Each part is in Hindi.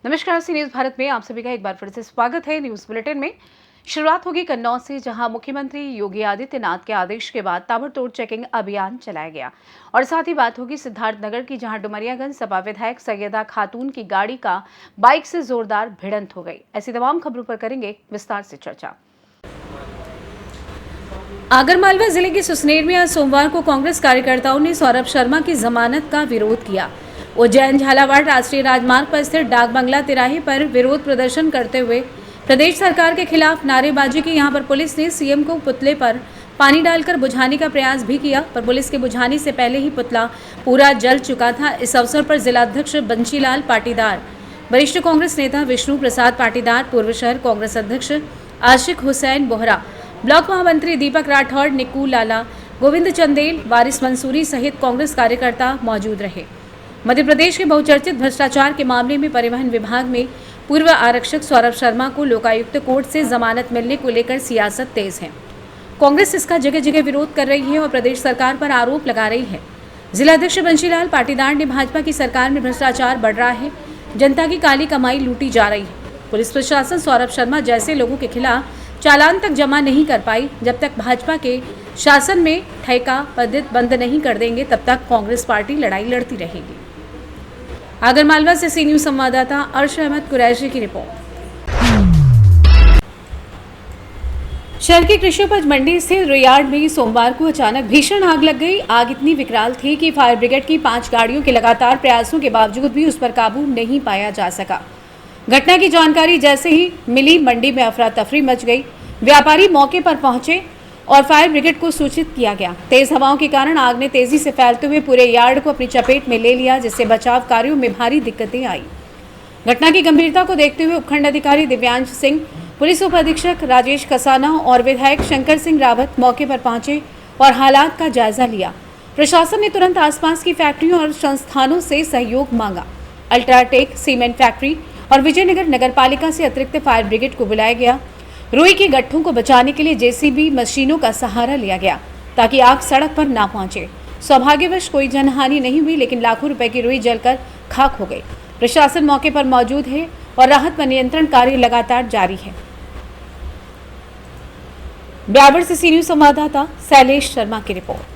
नमस्कार, सी न्यूज भारत में आप सभी का एक बार फिर से स्वागत है। न्यूज बुलेटिन में शुरुआत होगी कन्नौज से, जहां मुख्यमंत्री योगी आदित्यनाथ के आदेश के बाद ताबड़तोड़ चेकिंग अभियान चलाया गया। और साथ ही बात होगी सिद्धार्थनगर की, जहां डुमरियागंज सपा विधायक सैयदा खातून की गाड़ी का बाइक से जोरदार भिड़ंत हो गई। ऐसी तमाम खबरों पर करेंगे विस्तार से चर्चा। आगरमालवा जिले के सुसनेर में आज सोमवार को कांग्रेस कार्यकर्ताओं ने सौरभ शर्मा की जमानत का विरोध किया। उज्जैन झालावाड़ राष्ट्रीय राजमार्ग पर स्थित डाक बंगला तिराहे पर विरोध प्रदर्शन करते हुए प्रदेश सरकार के खिलाफ नारेबाजी की। यहां पर पुलिस ने सीएम को पुतले पर पानी डालकर बुझाने का प्रयास भी किया, पर पुलिस के बुझाने से पहले ही पुतला पूरा जल चुका था। इस अवसर पर जिलाध्यक्ष बंशीलाल पाटीदार, वरिष्ठ कांग्रेस नेता विष्णु प्रसाद पाटीदार, पूर्व शहर कांग्रेस अध्यक्ष आशिक हुसैन बोहरा, ब्लॉक महामंत्री दीपक राठौड़, निक्कू लाला, गोविंद चंदेल, वारिस मंसूरी सहित कांग्रेस कार्यकर्ता मौजूद रहे। मध्य प्रदेश के बहुचर्चित भ्रष्टाचार के मामले में परिवहन विभाग में पूर्व आरक्षक सौरभ शर्मा को लोकायुक्त कोर्ट से जमानत मिलने को लेकर सियासत तेज है। कांग्रेस इसका जगह जगह विरोध कर रही है और प्रदेश सरकार पर आरोप लगा रही है। जिलाध्यक्ष बंशीलाल पाटीदार ने भाजपा की सरकार में भ्रष्टाचार बढ़ रहा है, जनता की काली कमाई लूटी जा रही है। पुलिस प्रशासन सौरभ शर्मा जैसे लोगों के खिलाफ चालान तक जमा नहीं कर पाई। जब तक भाजपा के शासन में ठेका पद्धति बंद नहीं कर देंगे, तब तक कांग्रेस पार्टी लड़ाई लड़ती रहेगी। आगरमालवा से सी न्यूज संवाददाता अर्श अहमद कुरैशी की रिपोर्ट। शहर की कृषि उपज मंडी स्थित रियार्ड में सोमवार को अचानक भीषण आग लग गई। आग इतनी विकराल थी कि फायर ब्रिगेड की 5 गाड़ियों के लगातार प्रयासों के बावजूद भी उस पर काबू नहीं पाया जा सका। घटना की जानकारी जैसे ही मिली, मंडी में अफरा तफरी मच गई। व्यापारी मौके पर पहुंचे और फायर ब्रिगेड को सूचित किया गया। तेज हवाओं के कारण आग ने तेजी से फैलते हुए पूरे यार्ड को अपनी चपेट में ले लिया, जिससे बचाव कार्यों में भारी दिक्कतें आई। घटना की गंभीरता को देखते हुए उपखंड अधिकारी दिव्यांश सिंह, पुलिस उप अधीक्षक राजेश कसाना और विधायक शंकर सिंह रावत मौके पर पहुंचे और हालात का जायजा लिया। प्रशासन ने तुरंत आसपास की फैक्ट्रियों और संस्थानों से सहयोग मांगा। अल्ट्राटेक सीमेंट फैक्ट्री और विजयनगर नगरपालिका से अतिरिक्त फायर ब्रिगेड को बुलाया गया। रुई के गट्ठों को बचाने के लिए जेसीबी मशीनों का सहारा लिया गया, ताकि आग सड़क पर ना पहुंचे। सौभाग्यवश कोई जनहानि नहीं हुई, लेकिन लाखों रुपए की रुई जलकर खाक हो गई। प्रशासन मौके पर मौजूद है और राहत व नियंत्रण कार्य लगातार जारी है। ब्यावर से सी न्यूज संवाददाता शैलेश शर्मा की रिपोर्ट।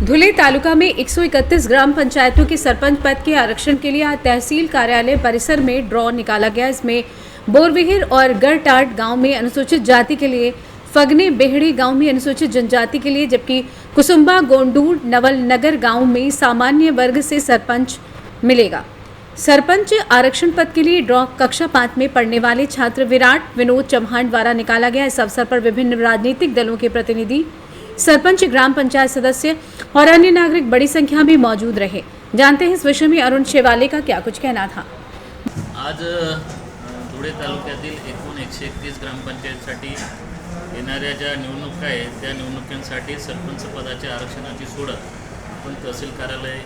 धुले तालुका में 131 ग्राम पंचायतों के सरपंच पद के आरक्षण के लिए आज तहसील कार्यालय परिसर में ड्रॉ निकाला गया। इसमें बोरविहिर और गरटाट गांव में अनुसूचित जाति के लिए, फगने बेहड़ी गांव में अनुसूचित जनजाति के लिए, जबकि कुसुम्बा गोंडूर नवल नगर गांव में सामान्य वर्ग से सरपंच मिलेगा। सरपंच आरक्षण पद के लिए ड्रॉ कक्षा 5 में पढ़ने वाले छात्र विराट विनोद चौहान द्वारा निकाला गया। इस अवसर पर विभिन्न राजनीतिक दलों के प्रतिनिधि, सरपंच, ग्राम पंचायत सदस्य और अन्य नागरिक बड़ी संख्या में मौजूद रहे। जानते हैं इस विषय में अरुण शेवाले का क्या कुछ कहना था। आज धुळे तालुक्यातील एकूण 131 ग्रामपंचायतीसाठी येणाऱ्या ज्या निवडणुका आहेत त्या निवडणुकांसाठी सरपंच पदाच्या आरक्षणाची सोडत आपण तहसील कार्यालय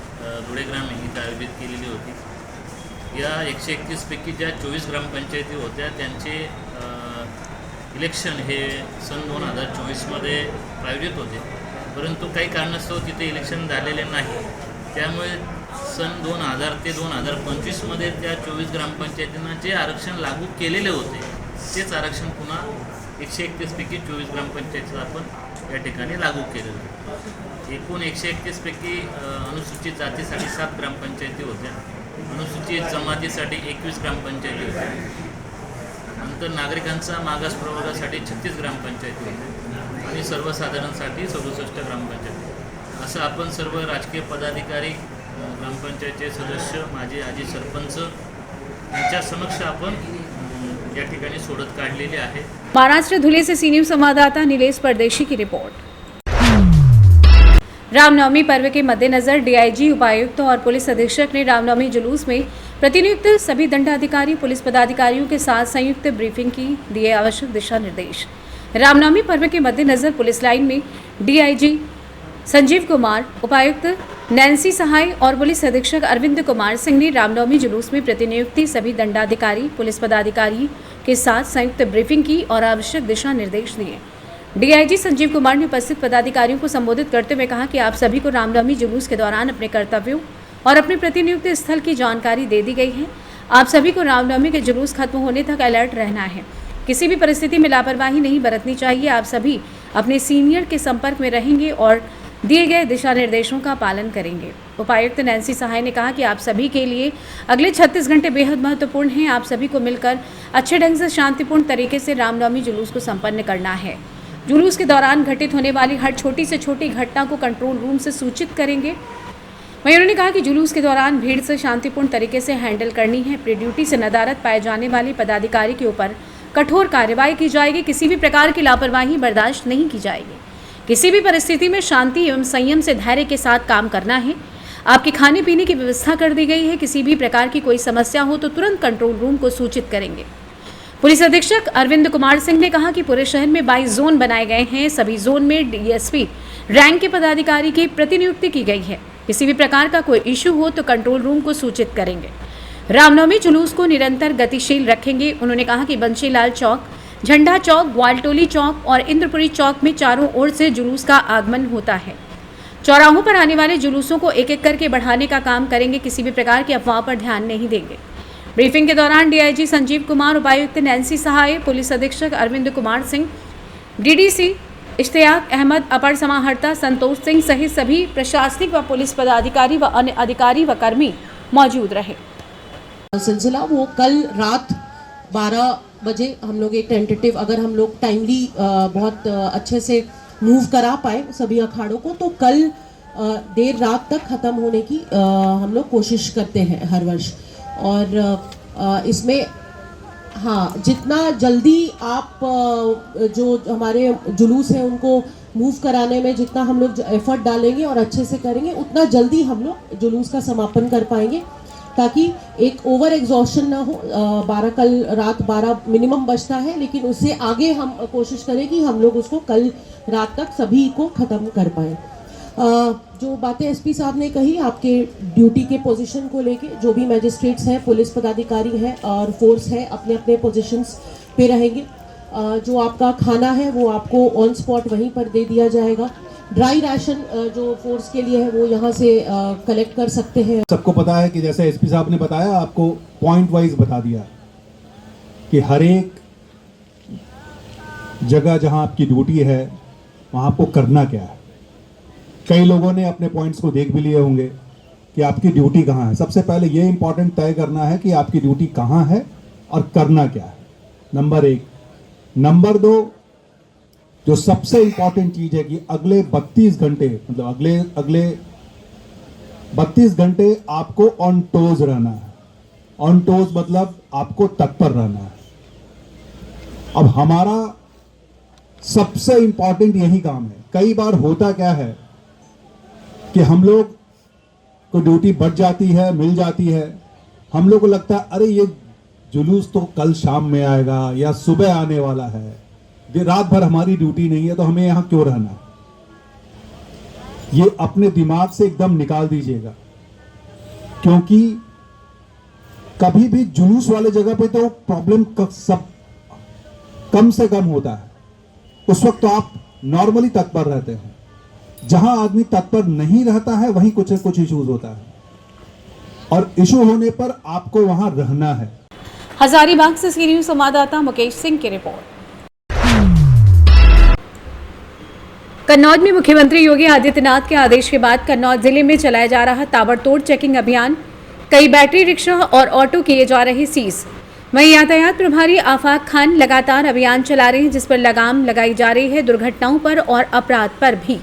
धुळे ग्रामीण इथे आयोजित केलेली होती। या 131 पैकी ज्या 24 ग्रामपंचायती होत्या त्यांचे इलेक्शन हे सन 2024 मध्ये आयोजित होते, परंतु काही कारणास्तव तिथे इलेक्शन झालेले नाही। त्यामुळे सन 2000 ते 2025 मध्ये त्या 24 ग्रामपंचायतींना जे आरक्षण लागू केलेले होते तेच आरक्षण पुन्हा 131 पैकी 24 ग्रामपंचायतीला आपण या ठिकाणी लागू केलेलं। एकूण 131 पैकी अनुसूचित जातीसाठी 7 ग्रामपंचायती होत्या, अनुसूचित जमातीसाठी 21 ग्रामपंचायती होत्या, नंतर नागरिकांचा मागास प्रवर्गासाठी 36 ग्रामपंचायती होत्या आणि सर्वसाधारणसाठी 67 ग्रामपंचायती। असं आपण सर्व राजकीय पदाधिकारी, ग्रामपंचायतीचे सदस्य, माजी आजी सरपंच यांच्या समक्ष आपण या ठिकाणी सोडत काढलेली आहे। महाराष्ट्र धुले से सी न्यूज संवाददाता नीलेश परदेशी की रिपोर्ट। रामनवमी पर्व के मद्देनजर डीआईजी, उपायुक्त और पुलिस अधीक्षक ने रामनवमी जुलूस में प्रतिनियुक्त सभी दंडाधिकारी, पुलिस पदाधिकारियों के साथ संयुक्त ब्रीफिंग की, दिए आवश्यक दिशा निर्देश। रामनवमी पर्व के मद्देनजर पुलिस लाइन में डीआईजी संजीव कुमार, उपायुक्त नैन्सी सहाय और पुलिस अधीक्षक अरविंद कुमार सिंह ने रामनवमी जुलूस में प्रतिनियुक्ति सभी दंडाधिकारी, पुलिस पदाधिकारी के साथ संयुक्त ब्रीफिंग की और आवश्यक दिशा निर्देश दिए। डीआईजी संजीव कुमार ने उपस्थित पदाधिकारियों को संबोधित करते हुए कहा कि आप सभी को रामनवमी जुलूस के दौरान अपने कर्तव्यों और अपने प्रतिनियुक्त स्थल की जानकारी दे दी गई है। आप सभी को रामनवमी के जुलूस खत्म होने तक अलर्ट रहना है। किसी भी परिस्थिति में लापरवाही नहीं बरतनी चाहिए। आप सभी अपने सीनियर के संपर्क में रहेंगे और दिए गए दिशा निर्देशों का पालन करेंगे। उपायुक्त नैन्सी सहाय ने कहा कि आप सभी के लिए अगले 36 घंटे बेहद महत्वपूर्ण हैं। आप सभी को मिलकर अच्छे ढंग से शांतिपूर्ण तरीके से रामनवमी जुलूस को संपन्न करना है। जुलूस के दौरान घटित होने वाली हर छोटी से छोटी घटना को कंट्रोल रूम से सूचित करेंगे। वहीं उन्होंने कहा कि जुलूस के दौरान भीड़ से शांतिपूर्ण तरीके से हैंडल करनी है। अपनी ड्यूटी से नदारद पाए जाने वाले पदाधिकारी के ऊपर कठोर कार्रवाई की जाएगी। किसी भी प्रकार की लापरवाही बर्दाश्त नहीं की जाएगी। किसी भी परिस्थिति में शांति एवं संयम से धैर्य के साथ काम करना है। आपके खाने पीने की व्यवस्था कर दी गई है। किसी भी प्रकार की कोई समस्या हो तो तुरंत कंट्रोल रूम को सूचित करेंगे। पुलिस अधीक्षक अरविंद कुमार सिंह ने कहा कि पूरे शहर में 22 जोन बनाए गए हैं। सभी जोन में डीएसपी रैंक के पदाधिकारी की प्रतिनियुक्ति की गई है। किसी भी प्रकार का कोई इश्यू हो तो कंट्रोल रूम को सूचित करेंगे। रामनवमी जुलूस को निरंतर गतिशील रखेंगे। उन्होंने कहा कि बंशीलाल चौक, झंडा चौक, ग्वालटोली चौक और इंद्रपुरी चौक में चारों ओर से जुलूस का आगमन होता है। चौराहों पर आने वाले जुलूसों को एक एक करके बढ़ाने का काम करेंगे। किसी भी प्रकार की अफवाह पर ध्यान नहीं देंगे। ब्रीफिंग के दौरान डीआईजी संजीव कुमार, उपायुक्त नैन्सी सहाय, पुलिस अधीक्षक अरविंद कुमार सिंह, डीडीसी इश्तियाक अहमद, अपर समाहर्ता संतोष सिंह सहित सभी प्रशासनिक व पुलिस पदाधिकारी व अन्य अधिकारी व कर्मी मौजूद रहे। सिलसिला वो कल रात 12 बजे हम लोग एक टेंटेटिव, अगर हम लोग टाइमली बहुत अच्छे से मूव करा पाए सभी अखाड़ों को, तो कल देर रात तक ख़त्म होने की हम लोग कोशिश करते हैं हर वर्ष। और इसमें हाँ, जितना जल्दी आप जो हमारे जुलूस हैं उनको मूव कराने में जितना हम लोग एफर्ट डालेंगे और अच्छे से करेंगे, उतना जल्दी हम लोग जुलूस का समापन कर पाएंगे, ताकि एक ओवर एग्जॉशन ना हो। 12 कल रात 12 मिनिमम बचता है, लेकिन उससे आगे हम कोशिश करें कि हम लोग उसको कल रात तक सभी को ख़त्म कर पाएँ। जो बातें एसपी साहब ने कही आपके ड्यूटी के पोजीशन को लेके, जो भी मैजिस्ट्रेट्स हैं, पुलिस पदाधिकारी हैं और फोर्स है अपने अपने पोजीशंस पे रहेंगे। जो आपका खाना है वो आपको ऑन स्पॉट वहीं पर दे दिया जाएगा। ड्राई राशन जो फोर्स के लिए है वो यहाँ से कलेक्ट कर सकते हैं। सबको पता है कि जैसे एसपी साहब ने बताया, आपको पॉइंट वाइज बता दिया कि हर एक जगह जहाँ आपकी ड्यूटी है वहाँ आपको करना क्या है। कई लोगों ने अपने पॉइंट्स को देख भी लिए होंगे कि आपकी ड्यूटी कहाँ है। सबसे पहले ये इंपॉर्टेंट तय करना है कि आपकी ड्यूटी कहाँ है और करना क्या है, नंबर 1। नंबर 2, जो सबसे इंपॉर्टेंट चीज है कि अगले 32 घंटे, मतलब अगले 32 घंटे आपको ऑन टोज रहना है। ऑन टोज मतलब आपको तत्पर रहना है। अब हमारा सबसे इंपॉर्टेंट यही काम है। कई बार होता क्या है कि हम लोग को ड्यूटी बढ़ जाती है, मिल जाती है, हम लोग को लगता है अरे ये जुलूस तो कल शाम में आएगा या सुबह आने वाला है, ये रात भर हमारी ड्यूटी नहीं है तो हमें यहां क्यों रहना है। ये अपने दिमाग से एकदम निकाल दीजिएगा, क्योंकि कभी भी जुलूस वाले जगह पे तो प्रॉब्लम सब कम से कम होता है। उस वक्त तो आप नॉर्मली तत्पर रहते हैं। जहां आदमी तत्पर नहीं रहता है वहीं कुछ इश्यूज होता है, और इशू होने पर आपको वहां रहना है। हजारीबाग से सी न्यूज संवाददाता मुकेश सिंह की रिपोर्ट। कन्नौज में मुख्यमंत्री योगी आदित्यनाथ के आदेश के बाद कन्नौज जिले में चलाया जा रहा ताबड़तोड़ चेकिंग अभियान, कई बैटरी रिक्शा और ऑटो किए जा रहे सीज। वहीं यातायात प्रभारी आफाक खान लगातार अभियान चला रहे हैं, जिस पर लगाम लगाई जा रही है दुर्घटनाओं पर और अपराध पर भी।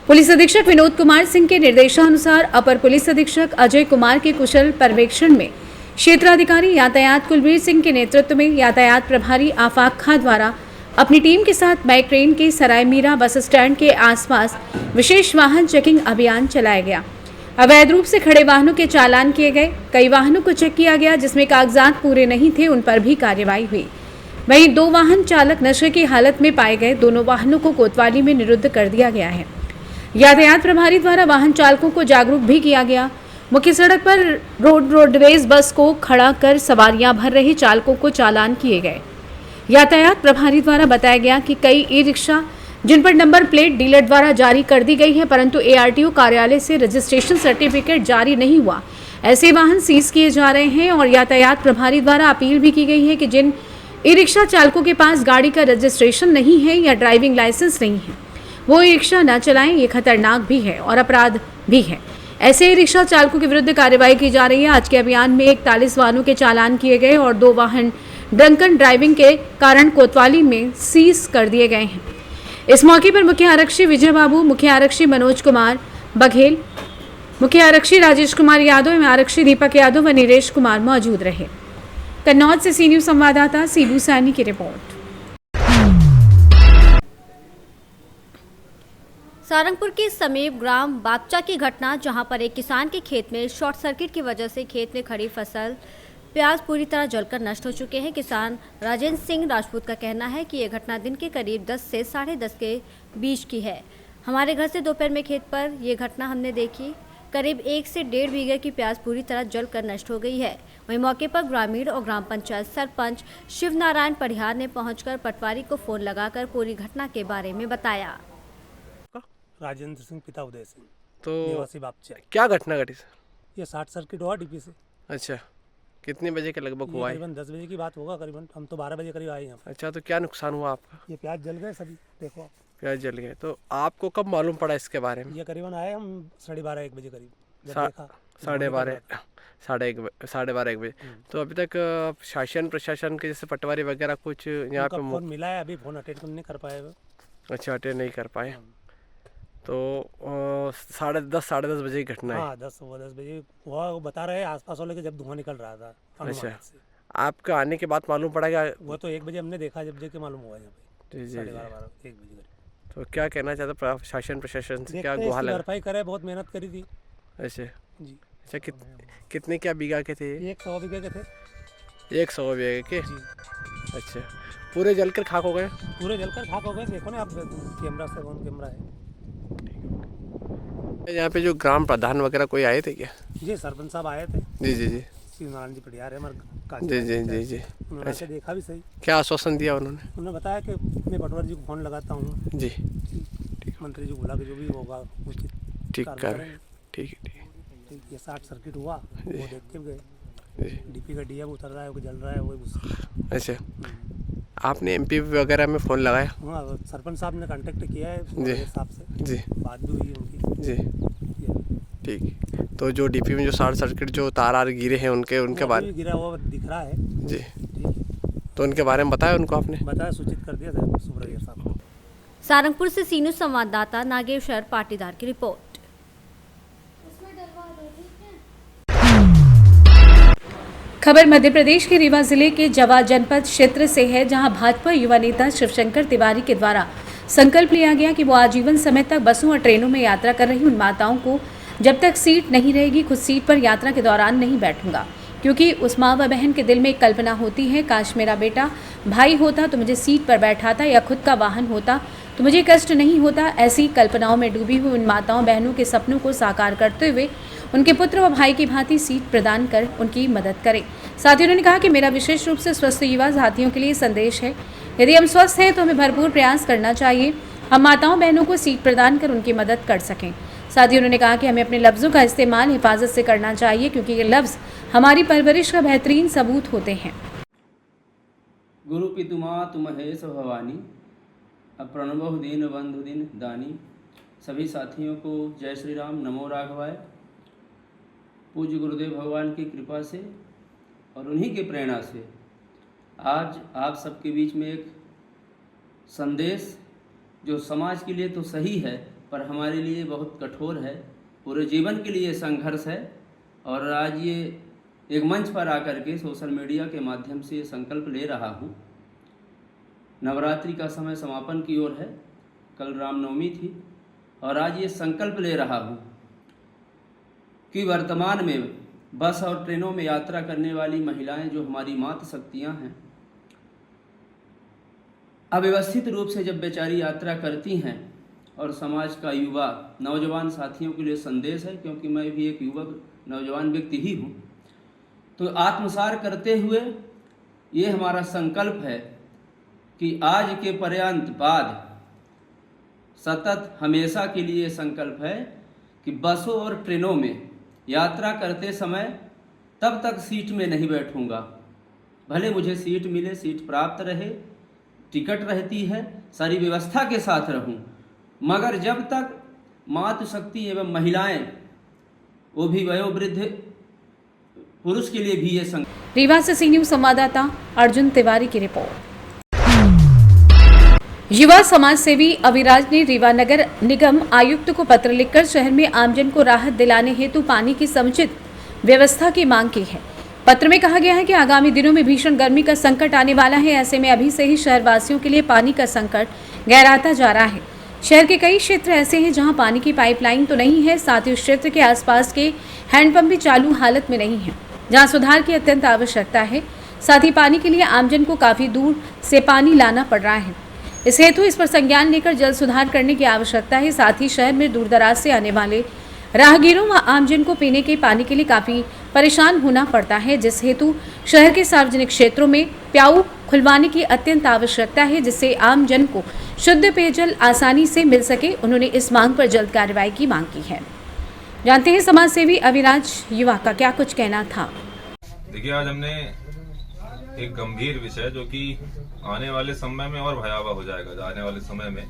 पुलिस अधीक्षक विनोद कुमार सिंह के निर्देशानुसार अपर पुलिस अधीक्षक अजय कुमार के कुशल पर्यवेक्षण में क्षेत्राधिकारी यातायात कुलबीर सिंह के नेतृत्व में यातायात प्रभारी आफाक खां द्वारा अपनी टीम के साथ बैकट्रेन के सराय मीरा बस स्टैंड के आसपास विशेष वाहन चेकिंग अभियान चलाया गया। अवैध रूप से खड़े वाहनों के चालान किए गए। कई वाहनों को चेक किया गया जिसमें कागजात पूरे नहीं थे, उन पर भी कार्रवाई हुई। वहीं 2 वाहन चालक नशे की हालत में पाए गए। दोनों वाहनों को कोतवाली में निरुद्ध कर दिया गया है। यातायात प्रभारी द्वारा वाहन चालकों को जागरूक भी किया गया। मुख्य सड़क पर रोडवेज बस को खड़ा कर सवारियां भर रहे चालकों को चालान किए गए। यातायात प्रभारी द्वारा बताया गया कि कई ई रिक्शा जिन पर नंबर प्लेट डीलर द्वारा जारी कर दी गई है, परंतु एआरटीओ कार्यालय से रजिस्ट्रेशन सर्टिफिकेट जारी नहीं हुआ। ऐसे वाहन सीज किए जा रहे हैं और यातायात प्रभारी द्वारा अपील भी की गई है कि जिन ई रिक्शा चालकों के पास गाड़ी का रजिस्ट्रेशन नहीं है या ड्राइविंग लाइसेंस नहीं है, वो ई रिक्शा न चलाएं। ये खतरनाक भी है और अपराध भी है। ऐसे ई रिक्शा चालकों के विरुद्ध कार्रवाई की जा रही है। आज के अभियान में 41 वाहनों के चालान किए गए और 2 वाहन ड्रंकन ड्राइविंग के कारण कोतवाली में सीज कर दिए गए हैं। इस मौके पर मुख्य आरक्षी विजय बाबू, मुख्य आरक्षी मनोज कुमार बघेल, मुख्य आरक्षी राजेश कुमार यादव एवं आरक्षी दीपक यादव व नीरेश कुमार मौजूद रहे। कन्नौज से सी न्यूज संवाददाता सीबू सैनी की रिपोर्ट। सारंगपुर के समीप ग्राम बागचा की घटना, जहां पर एक किसान के खेत में शॉर्ट सर्किट की वजह से खेत में खड़ी फसल प्याज पूरी तरह जलकर नष्ट हो चुके हैं। किसान राजेंद्र सिंह राजपूत का कहना है कि यह घटना दिन के करीब 10 से 10:30 के बीच की है। हमारे घर से दोपहर में खेत पर यह घटना हमने देखी। करीब 1 से 1.5 बीघे की प्याज पूरी तरह जलकर नष्ट हो गई है। वहीं मौके पर ग्रामीण और ग्राम पंचायत सरपंच शिव नारायण परिहार ने पहुंचकर पटवारी को फोन लगाकर पूरी घटना के बारे में बताया। राजेंद्र सिंह, पिता उदय सिंह, तो निवासी बापचा। क्या घटना घटी सर? ये शॉर्ट सर्किट हुआ डीपी से। अच्छा, कितने बजे के लगभग हुआ है? करीबन 10 बजे की बात होगा करीबन। हम तो 12 बजे करीब आए यहाँ। अच्छा, तो क्या नुकसान हुआ आपका? ये प्याज जल गए सभी, देखो प्याज जल गए। तो आपको कब मालूम पड़ा इसके बारे में? ये करीबन आए हम 12:30-1 बजे करीब। जब सा- देखा 12:30 1:30 बजे। तो अभी तक शासन प्रशासन के जैसे पटवारी वगैरह कुछ यहाँ पे फोन मिला है, अभी फोन अटेंड नहीं कर पाए वो। अच्छा, अटेंड नहीं कर पाए। तो 10:30 साढ़े 10 बजे की घटना है। हाँ, 10 बजे हुआ। वो बता रहे आसपास वाले के जब धुआं निकल रहा था। अच्छा, आपका आने के बाद मालूम पड़ा क्या? वो तो 1 बजे हमने देखा, जब जाके मालूम हुआ यहाँ पे। जी जी। 12:30 1 बजे करीब। तो क्या कहना चाहते शासन प्रशासन से? क्या देखते हैं, गुहार इसकी लगा? भरपाई करे, बहुत मेहनत करी थी अच्छा जी। अच्छा, कितने क्या बीघा के थे? 100 बीघे के थे 100 बीघे के। जी। अच्छा, पूरे जलकर खाक हो गए? पूरे जलकर खाक हो गए। देखो ना आप, कैमरा से ऑन कैमरा है। यहाँ पे जो ग्राम प्रधान वगैरह कोई आए थे क्या? जी, सरपंच साहब आए थे। जी जी जी शिव नारायण जी परिहार है हमारे जी जी जी जी। उन्होंने अच्छा, देखा भी सही। क्या आश्वासन दिया उन्होंने? उन्होंने बताया कि मैं पटवारी जी को फोन लगाता हूँ, जी, मंत्री जी को बोला कि जो भी होगा उसकी ठीक कार्रवाई कर करेंगे। ठीक है ठीक है। ठीक, ये शॉर्ट सर्किट हुआ, वो देख के गए। जी। डीपी का डीएम उतर रहा है, वो जल रहा है, वो उस। अच्छा, आपने एमपी वगैरह में फ़ोन लगाया? हाँ, सरपंच साहब ने कांटेक्ट किया है सुबह साहब से। जी बात भी हुई है उनकी। जी, ठीक है। तो जो डीपी में जो शॉर्ट सर्किट जो तार गिरे हैं उनके वो बारे अभी गिरा हुआ दिख रहा है। जी, ठीक है, तो उनके बारे में बताया उनको आपने? बताया, सूचित कर दिया था सुब्रैया साहब को। सारंगपुर से सी न्यूज संवाददाता नागेश्वर पाटीदार की रिपोर्ट। खबर मध्य प्रदेश के रीवा जिले के जवा जनपद क्षेत्र से है, जहां भाजपा युवा नेता शिवशंकर तिवारी के द्वारा संकल्प लिया गया कि वो आजीवन समय तक बसों और ट्रेनों में यात्रा कर रही उन माताओं को जब तक सीट नहीं रहेगी खुद सीट पर यात्रा के दौरान नहीं बैठूंगा, क्योंकि उस माँ व बहन के दिल में एक कल्पना होती है, काश मेरा बेटा भाई होता तो मुझे सीट पर बैठाता या खुद का वाहन होता तो मुझे कष्ट नहीं होता। ऐसी कल्पनाओं में डूबी हुई उन माताओं बहनों के सपनों को साकार करते हुए उनके पुत्र व भाई की भांति सीट प्रदान कर उनकी मदद करें। साथ ही उन्होंने कहा कि मेरा विशेष रूप से स्वस्थ युवा साथियों के लिए संदेश है, यदि हम स्वस्थ हैं तो हमें भरपूर प्रयास करना चाहिए, हम माताओं बहनों को सीट प्रदान कर उनकी मदद कर सकें। साथ ही उन्होंने कहा कि हमें अपने लफ्ज़ों का इस्तेमाल हिफाजत से करना चाहिए, क्योंकि ये लफ्ज़ हमारी परवरिश का बेहतरीन सबूत होते हैं। गुरु पितुमा तुम हे स भवानी, प्रणवो दीन बंधु दिन दानी। सभी साथियों को जय श्री राम, नमो राघवाय। पूज्य गुरुदेव भगवान की कृपा से और उन्हीं के प्रेरणा से आज आप सबके बीच में एक संदेश जो समाज के लिए तो सही है पर हमारे लिए बहुत कठोर है, पूरे जीवन के लिए संघर्ष है। और आज ये एक मंच पर आकर के सोशल मीडिया के माध्यम से ये संकल्प ले रहा हूँ। नवरात्रि का समय समापन की ओर है, कल रामनवमी थी और आज ये संकल्प ले रहा हूँ कि वर्तमान में बस और ट्रेनों में यात्रा करने वाली महिलाएं जो हमारी मातृ शक्तियाँ हैं, अव्यवस्थित रूप से जब बेचारी यात्रा करती हैं, और समाज का युवा नौजवान साथियों के लिए संदेश है, क्योंकि मैं भी एक युवक नौजवान व्यक्ति ही हूँ, तो आत्मसार करते हुए ये हमारा संकल्प है कि आज के पर्यंत बाद सतत हमेशा के लिए संकल्प है कि बसों और ट्रेनों में यात्रा करते समय तब तक सीट में नहीं बैठूंगा, भले मुझे सीट मिले, सीट प्राप्त रहे, टिकट रहती है, सारी व्यवस्था के साथ रहूं, मगर जब तक मातृशक्ति एवं महिलाएं, वो भी वयोवृद्ध पुरुष के लिए भी ये संकल्प। रीवा से सी न्यूज संवाददाता अर्जुन तिवारी की रिपोर्ट। युवा समाज सेवी अविराज ने रीवा नगर निगम आयुक्त को पत्र लिखकर शहर में आमजन को राहत दिलाने हेतु पानी की समुचित व्यवस्था की मांग की है। पत्र में कहा गया है कि आगामी दिनों में भीषण गर्मी का संकट आने वाला है। ऐसे में अभी से ही शहरवासियों के लिए पानी का संकट गहराता जा रहा है। शहर के कई क्षेत्र ऐसे हैं जहां पानी की पाइपलाइन तो नहीं है, साथ ही उस क्षेत्र के आसपास के हैंडपंप भी चालू हालत में नहीं है, जहां सुधार की अत्यंत आवश्यकता है। साथ ही पानी के लिए आमजन को काफी दूर से पानी लाना पड़ रहा है। इस हेतु इस पर संज्ञान लेकर जल्द सुधार करने की आवश्यकता है। साथ ही शहर में दूर दराज से आने वाले राहगीरों व आमजन को पीने के पानी के लिए काफी परेशान होना पड़ता है, जिस हेतु शहर के सार्वजनिक क्षेत्रों में प्याऊ खुलवाने की अत्यंत आवश्यकता है, जिससे आमजन को शुद्ध पेयजल आसानी से मिल सके। उन्होंने इस मांग पर जल्द कार्रवाई की मांग की है। जानते हैं समाज सेवी अविराज युवा का क्या कुछ कहना था। देखिए, आज हमने एक गंभीर विषय जो कि आने वाले समय में और भयावह हो जाएगा। आने वाले समय में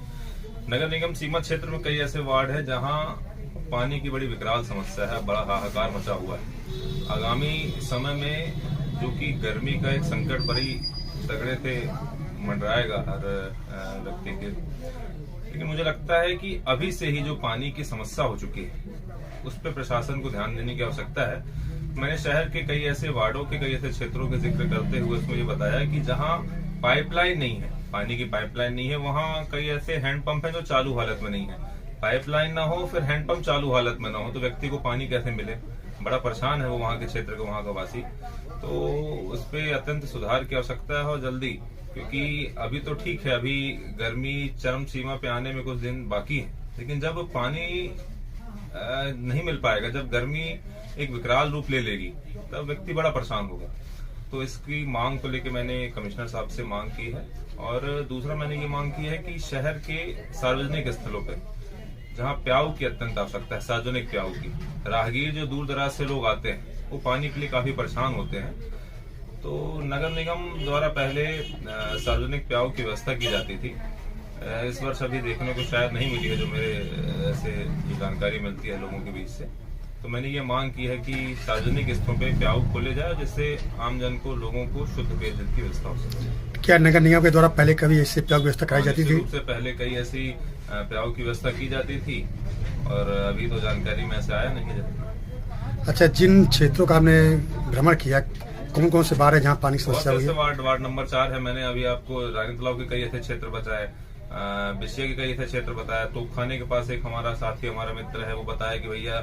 नगर निगम सीमा क्षेत्र में कई ऐसे वार्ड है जहां पानी की बड़ी विकराल समस्या है, बड़ा हाहाकार मचा हुआ है। आगामी समय में जो कि गर्मी का एक संकट बड़ी तगड़े से मंडराएगा हर व्यक्ति के, लेकिन मुझे लगता है कि अभी से ही जो पानी की समस्या हो चुकी है उस पर प्रशासन को ध्यान देने की आवश्यकता है। मैंने शहर के कई ऐसे वार्डों के कई ऐसे क्षेत्रों का जिक्र करते हुए उसमें ये बताया कि जहां पाइपलाइन नहीं है, पानी की पाइपलाइन नहीं है, वहां कई ऐसे हैंडपंप हैं जो चालू हालत में नहीं है। पाइपलाइन ना हो, फिर हैंडपंप चालू हालत में ना हो, तो व्यक्ति को पानी कैसे मिले? बड़ा परेशान है वो वहाँ के क्षेत्र का, वहाँ का वासी। तो उस पर अत्यंत सुधार की आवश्यकता है और जल्दी, क्योंकि अभी तो ठीक है, अभी गर्मी चरम सीमा पे आने में कुछ दिन बाकी है, लेकिन जब पानी नहीं मिल पाएगा, जब गर्मी एक विकराल रूप ले लेगी, तब व्यक्ति बड़ा परेशान होगा। तो इसकी मांग को लेकर मैंने कमिश्नर साहब से मांग की है। और दूसरा मैंने ये मांग की है कि शहर के सार्वजनिक स्थलों पर जहाँ प्याऊ की अत्यंत आवश्यकता है, सार्वजनिक प्याऊ की, राहगीर जो दूर दराज से लोग आते हैं वो पानी के लिए काफी परेशान होते हैं। तो नगर निगम द्वारा पहले सार्वजनिक प्याऊ की व्यवस्था की जाती थी। इस वर्ष अभी देखने को शायद नहीं मिली है, जो मेरे ऐसे जो जानकारी मिलती है लोगों के बीच से। तो मैंने ये मांग की है कि सार्वजनिक स्थलों पे प्याऊ खोले जाए, जिससे आमजन को, लोगों को शुद्ध पेयजल की व्यवस्था हो सके। क्या नगर निगम के द्वारा पहले कभी ऐसी प्याऊ व्यवस्था कराई जाती थी? से पहले कई ऐसी प्याऊ की व्यवस्था की जाती थी और अभी तो जानकारी में ऐसे आया नहीं है। अच्छा, जिन क्षेत्रों का आपने भ्रमण किया, कौन कौन से वार्ड है जहाँ पानी की समस्या हुई है? वार्ड नंबर 4 है। मैंने अभी आपको रानी तालाब के कई ऐसे क्षेत्र बताए, बिशिया के कई ऐसे क्षेत्र बताया, तोपखाने के पास एक हमारा साथी, हमारा मित्र है, वो बताया कि भैया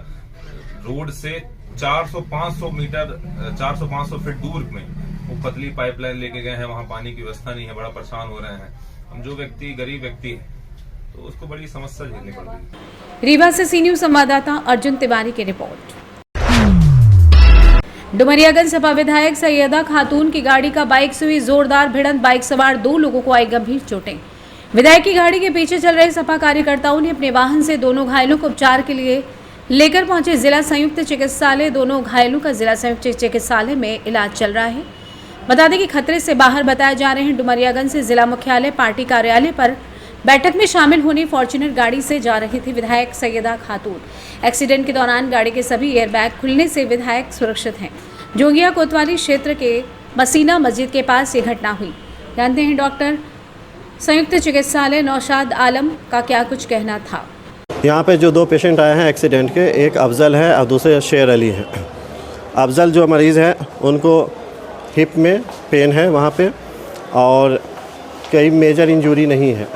रोड से 400-500 मीटर 400-500 फीट दूर में वो पतली पाइपलाइन लेके गए हैं, वहाँ पानी की व्यवस्था नहीं है, बड़ा परेशान हो रहे हैं। हम जो व्यक्ति गरीब व्यक्ति है तो उसको बड़ी समस्या झेलनी पड़ रही है। रीवा से सी न्यूज संवाददाता अर्जुन तिवारी की रिपोर्ट। डुमरियागंज सपा विधायक सैयदा खातून की गाड़ी का बाइक से हुई जोरदार भिड़ंत, बाइक सवार 2 लोगों को आई गंभीर चोटें। विधायक की गाड़ी के पीछे चल रहे सपा कार्यकर्ताओं ने अपने वाहन से दोनों घायलों को उपचार के लिए लेकर पहुंचे जिला संयुक्त चिकित्सालय। दोनों घायलों का जिला संयुक्त चिकित्सालय में इलाज चल रहा है। बता दें कि खतरे से बाहर बताए जा रहे हैं। डुमरियागंज से जिला मुख्यालय पार्टी कार्यालय पर बैठक में शामिल होने फॉर्च्यूनर गाड़ी से जा रही थी विधायक सैयदा खातून। एक्सीडेंट के दौरान गाड़ी के सभी एयरबैग खुलने से विधायक सुरक्षित हैं। जोगिया कोतवाली क्षेत्र के मसीना मस्जिद के पास ये घटना हुई। जानते हैं डॉक्टर संयुक्त चिकित्सालय नौशाद आलम का क्या कुछ कहना था। यहाँ पे जो 2 पेशेंट आए हैं एक्सीडेंट के, एक अफजल है और दूसरे शेर अली हैं। अफजल जो मरीज़ है उनको हिप में पेन है वहाँ पे, और कई मेजर इंजरी नहीं है,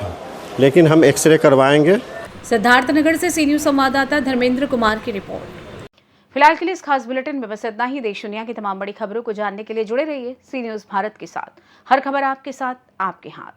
लेकिन हम एक्सरे करवाएंगे। सिद्धार्थनगर से सी न्यूज संवाददाता धर्मेंद्र कुमार की रिपोर्ट। फिलहाल के लिए इस खास बुलेटिन में बस इतना ही। देश दुनिया की तमाम बड़ी खबरों को जानने के लिए जुड़े रहिए सी न्यूज भारत के साथ। हर खबर आपके साथ, आपके हाथ।